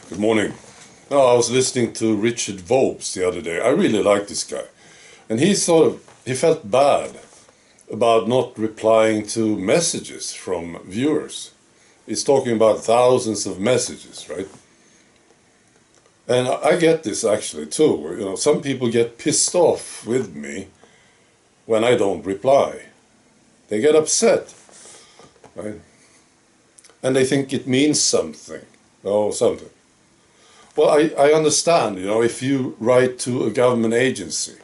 Good morning. No, I was listening to Richard Vobes the other day. I really like this guy. And he felt bad about not replying to messages from viewers. He's talking about thousands of messages, right? And I get this actually too. You know, some people get pissed off with me when I don't reply. They get upset, right? And they think it means something. Oh, something. Well, I understand, you know, if you write to a government agency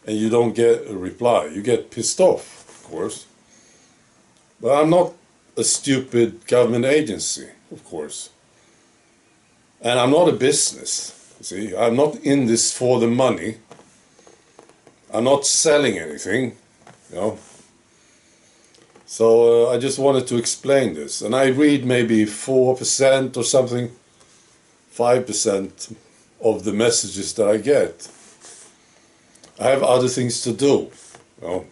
and you don't get a reply, you get pissed off, of course. But I'm not a stupid government agency, of course. And I'm not a business, you see. I'm not in this for the money. I'm not selling anything, you know. So I just wanted to explain this. And I read maybe 4% or something, 5% of the messages that I get. I have other things to do, you know.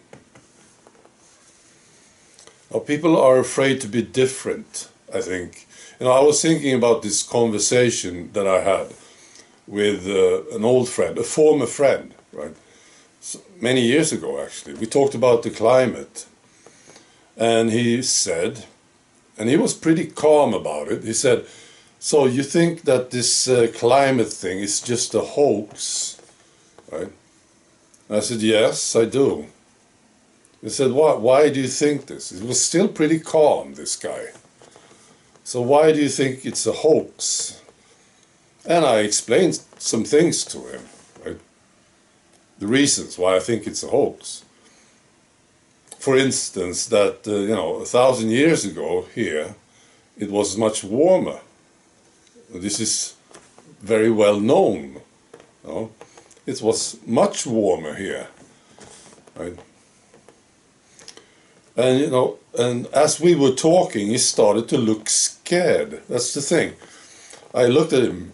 Now, people are afraid to be different, I think. You know, I was thinking about this conversation that I had with an old friend, a former friend, right? So, many years ago, actually. We talked about the climate. And he said, and he was pretty calm about it, he said, so you think that this climate thing is just a hoax, right? And I said, yes, I do. He said, why do you think this? He was still pretty calm, this guy. So why do you think it's a hoax? And I explained some things to him, right? The reasons why I think it's a hoax. For instance, that, 1,000 years ago here, it was much warmer. This is very well known. You know? It was much warmer here, right? And, you know, and as we were talking, he started to look scared. That's the thing. I looked at him,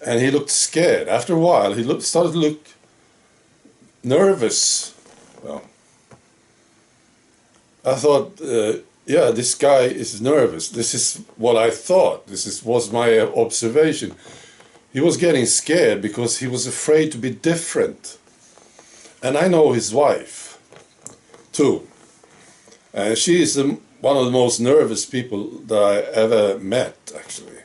and he looked scared. After a while, he started to look nervous. Well, I thought, yeah, this guy is nervous. This is what I thought. Was my observation. He was getting scared because he was afraid to be different. And I know his wife, too. And she is one of the most nervous people that I ever met, actually.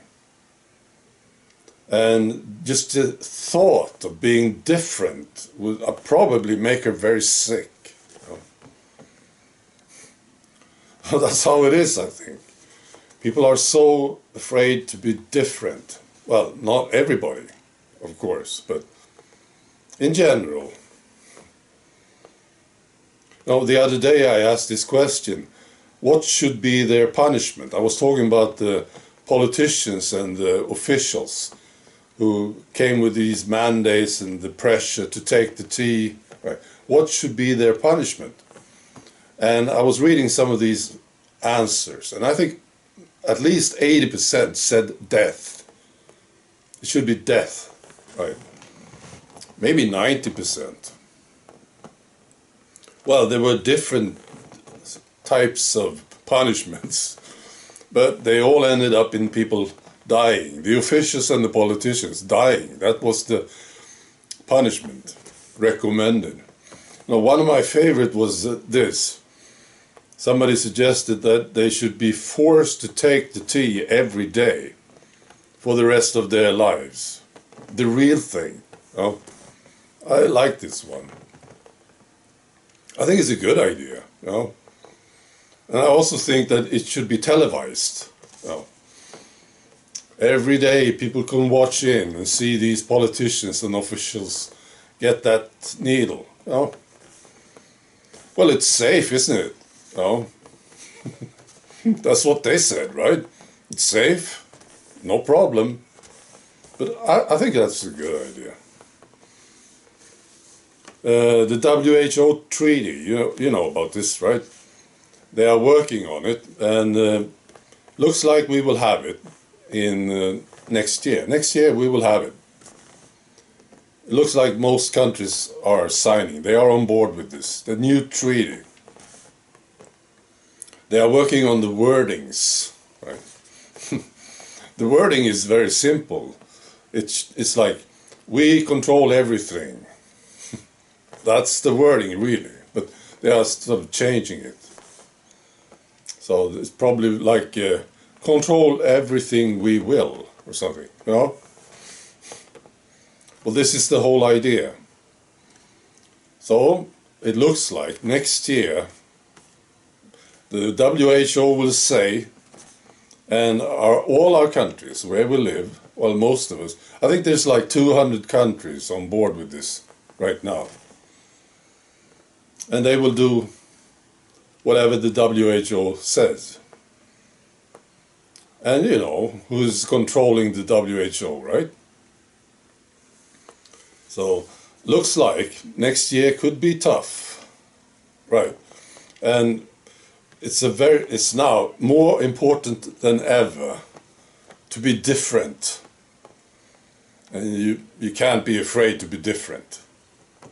And just the thought of being different would probably make her very sick. That's how it is, I think. People are so afraid to be different. Well, not everybody, of course, but in general. Now, the other day I asked this question, what should be their punishment? I was talking about the politicians and the officials who came with these mandates and the pressure to take the tea. Right? What should be their punishment? And I was reading some of these answers, and I think at least 80% said death. It should be death, right? Maybe 90%. Well, there were different types of punishments, but they all ended up in people dying. The officials and the politicians dying. That was the punishment recommended. Now, one of my favorite was this. Somebody suggested that they should be forced to take the tea every day for the rest of their lives. The real thing. Oh, I like this one. I think it's a good idea. You know? And I also think that it should be televised. You know? Every day people can watch in and see these politicians and officials get that needle. You know? Well, it's safe, isn't it? No, that's what they said, right? It's safe, no problem. But I think that's a good idea. The WHO treaty, you know about this, right? They are working on it, and looks like we will have it in next year. Next year we will have it. It looks like most countries are signing. They are on board with this, the new treaty. They are working on the wordings, right? The wording is very simple. It's like, we control everything. That's the wording, really. But they are sort of changing it. So it's probably like, control everything we will, or something, you know? Well, this is the whole idea. So it looks like next year the WHO will say, and all our countries where we live, well, most of us, I think there's like 200 countries on board with this right now. And they will do whatever the WHO says. And you know, who's controlling the WHO, right? So, looks like next year could be tough, right? And it's now more important than ever to be different. And you can't be afraid to be different.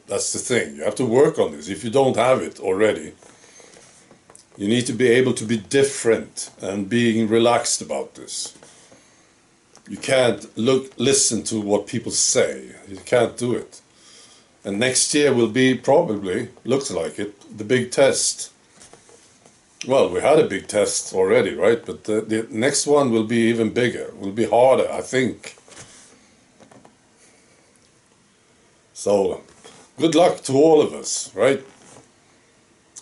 That's the thing. You have to work on this. If you don't have it already, you need to be able to be different and being relaxed about this. You can't listen to what people say. You can't do it. And next year will be probably, looks like it, the big test. Well, we had a big test already, right? But the next one will be even bigger, will be harder, I think. So, good luck to all of us, right?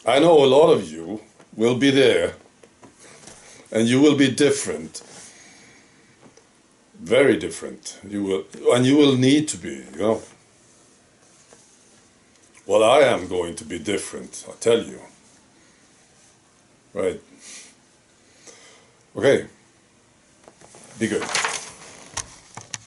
I know a lot of you will be there, and you will be different. Very different. You will need to be, you know. Well, I am going to be different, I tell you. Right. Okay. Be good.